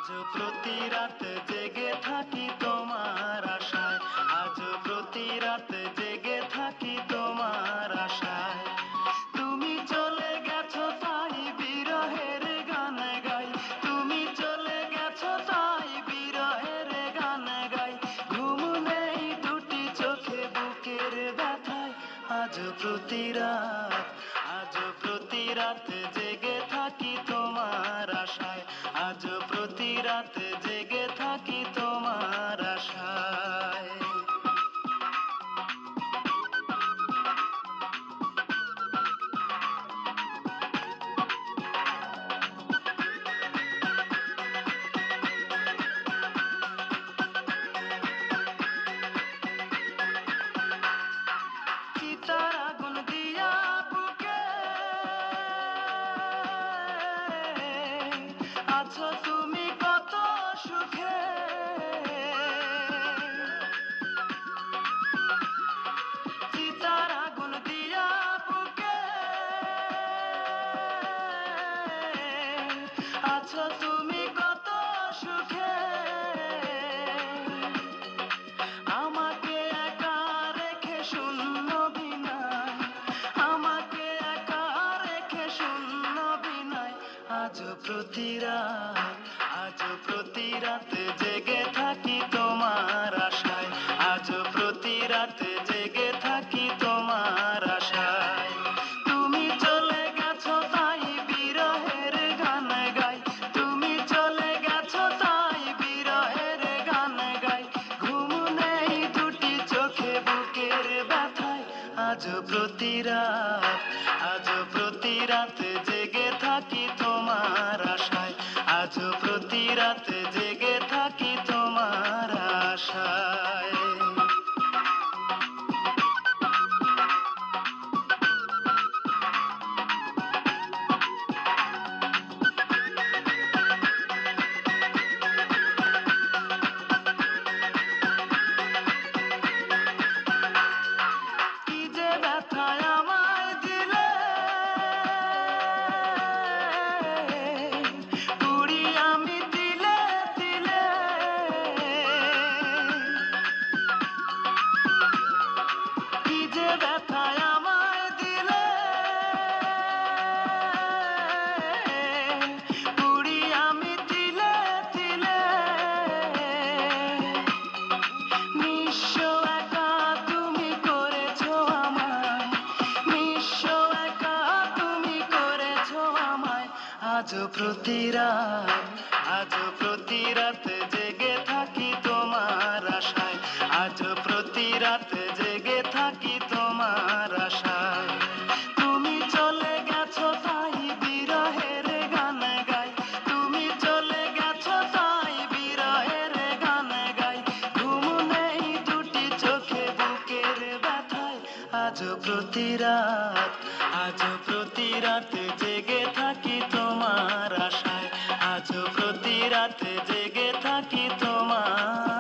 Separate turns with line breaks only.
আজ প্রতি রাত জেগে থাকি তোমার আশায়, আজ প্রতি রাত জেগে থাকি তোমার আশায়। তুমি চলে গেছো তাই বিরহের গান গাই, তুমি চলে গেছো তাই বিরহের গান গাই। ঘুম নেই দুটি চোখে বুকের ব্যথায়, আজ প্রতি রাত, আজ প্রতি রাত জেগে থাকি তোমার আশায়, আজ প্রতি রাত জেগে থাকি তোমার আশায়। চিতার আগুন দিয়া বুকে আছো তুমি কত সুখে, চিতার আগুন দিয়া বুকে আছো তুমি কত সুখে। আমাকে একা রেখে শূন্য বিনায়, আমাকে একা রেখে শূন্য বিনায়। আজ প্রতি রাত, আজ প্রতি রাত জেগে থাকি তোমার আশায়, আজ প্রতি রাত জেগে থাকি তোমার আশায়। তুমি চলে গেছো তাই বিরহের গান গাই, তুমি চলে গেছো তাই বিরহের গান গাই। ঘুম নেই দুটি চোখে বুকের ব্যথায়, আজ প্রতি রাত, আজ প্রতি রাত জেগে থাকি তোমার আশায়, আজ প্রতি রাত জেগে থাকি তোমার আশায়। কি যে ব্যথায় আমায় দিলে, পুড়ি আমি দিলে দিলে। কি যে ব্যথায় আমায় দিলে, পুড়ি আমি দিলে দিলে। নিঃস্ব একা তুমি করেছো আমায়, নিঃস্ব একা তুমি করেছো আমায়। আজ প্রতি রাত, আজ প্রতি রাত জেগে থাকি তোমার আশায়, আজ প্রতি রাত জেগে থাকি তোমার আশায়। তুমি চলে গেছো তাই বিরহের গান গাই, তুমি চলে গেছো তাই বিরহের গান গাই। ঘুম নেই দুটি চোখে বুকের ব্যথায়, আজ প্রতি রাত, আজ প্রতি রাত জেগে থাকি তোমার আশায়, আজ প্রতি রাত জেগে থাকি তোমার